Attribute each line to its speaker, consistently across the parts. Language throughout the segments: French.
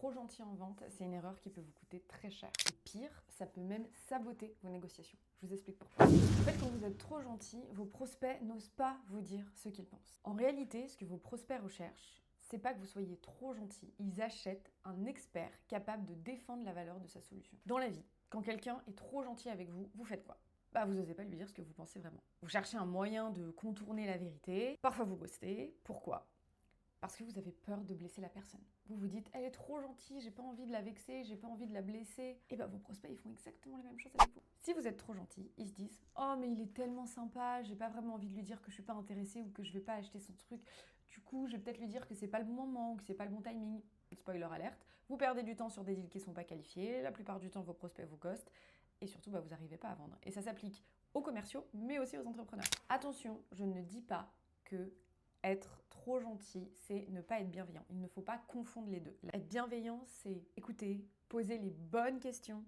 Speaker 1: trop gentil en vente, c'est une erreur qui peut vous coûter très cher. Et pire, ça peut même saboter vos négociations. Je vous explique pourquoi. En fait, quand vous êtes trop gentil, vos prospects n'osent pas vous dire ce qu'ils pensent. En réalité, ce que vos prospects recherchent, c'est pas que vous soyez trop gentil. Ils achètent un expert capable de défendre la valeur de sa solution. Dans la vie, quand quelqu'un est trop gentil avec vous, vous faites quoi? Vous n'osez pas lui dire ce que vous pensez vraiment. Vous cherchez un moyen de contourner la vérité. Parfois vous ghostez. Pourquoi? Parce que vous avez peur de blesser la personne. Vous vous dites, elle est trop gentille, j'ai pas envie de la vexer, j'ai pas envie de la blesser. Et vos prospects, ils font exactement la même chose avec vous. Si vous êtes trop gentil, ils se disent, oh mais il est tellement sympa, j'ai pas vraiment envie de lui dire que je suis pas intéressée ou que je vais pas acheter son truc. Du coup, je vais peut-être lui dire que c'est pas le bon moment ou que c'est pas le bon timing. Spoiler alerte, vous perdez du temps sur des deals qui sont pas qualifiés, la plupart du temps vos prospects vous ghostent, et surtout vous n'arrivez pas à vendre. Et ça s'applique aux commerciaux, mais aussi aux entrepreneurs. Attention, je ne dis pas que être trop gentil, c'est ne pas être bienveillant. Il ne faut pas confondre les deux. Être bienveillant, c'est écouter, poser les bonnes questions,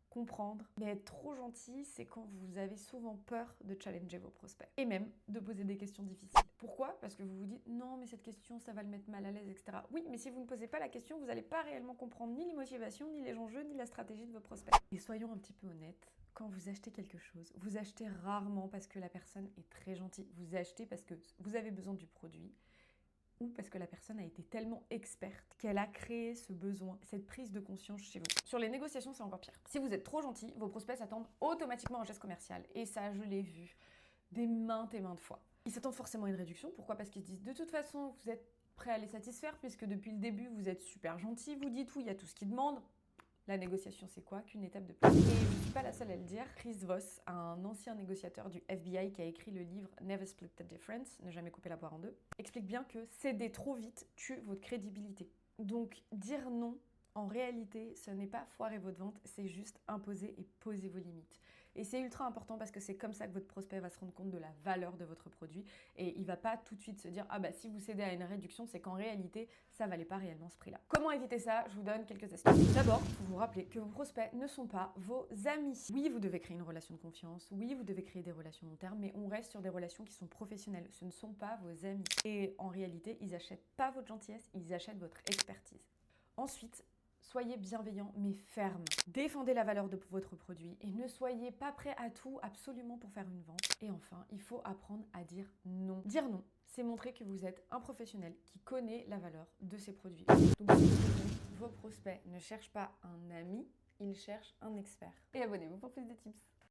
Speaker 1: comprendre. Mais être trop gentil, c'est quand vous avez souvent peur de challenger vos prospects. Et même de poser des questions difficiles. Pourquoi? Parce que vous vous dites, non, mais cette question, ça va le mettre mal à l'aise, etc. Oui, mais si vous ne posez pas la question, vous n'allez pas réellement comprendre ni les motivations, ni les enjeux, ni la stratégie de vos prospects. Et soyons un petit peu honnêtes. Quand vous achetez quelque chose, vous achetez rarement parce que la personne est très gentille. Vous achetez parce que vous avez besoin du produit ou parce que la personne a été tellement experte qu'elle a créé ce besoin, cette prise de conscience chez vous. Sur les négociations, c'est encore pire. Si vous êtes trop gentil, vos prospects s'attendent automatiquement à un geste commercial. Et ça, je l'ai vu des maintes et maintes fois. Ils s'attendent forcément à une réduction. Pourquoi? Parce qu'ils se disent, de toute façon, vous êtes prêt à les satisfaire puisque depuis le début, vous êtes super gentil, vous dites oui, il y a tout ce qu'ils demandent. La négociation, c'est quoi qu'une étape de plus? Et je ne suis pas la seule à le dire. Chris Voss, un ancien négociateur du FBI qui a écrit le livre Never Split the Difference, ne jamais couper la poire en deux, explique bien que céder trop vite tue votre crédibilité. Donc, dire non, en réalité, ce n'est pas foirer votre vente, c'est juste imposer et poser vos limites. Et c'est ultra important parce que c'est comme ça que votre prospect va se rendre compte de la valeur de votre produit et il ne va pas tout de suite se dire « Ah si vous cédez à une réduction, c'est qu'en réalité, ça ne valait pas réellement ce prix-là. » Comment éviter ça? Je vous donne quelques astuces. D'abord, il faut vous rappeler que vos prospects ne sont pas vos amis. Oui, vous devez créer une relation de confiance, oui, vous devez créer des relations long terme, mais on reste sur des relations qui sont professionnelles. Ce ne sont pas vos amis. Et en réalité, ils n'achètent pas votre gentillesse, ils achètent votre expertise. Ensuite, soyez bienveillant mais ferme. Défendez la valeur de votre produit et ne soyez pas prêt à tout absolument pour faire une vente. Et enfin, il faut apprendre à dire non. Dire non, c'est montrer que vous êtes un professionnel qui connaît la valeur de ses produits. Donc, vos prospects ne cherchent pas un ami, ils cherchent un expert. Et abonnez-vous pour plus de tips.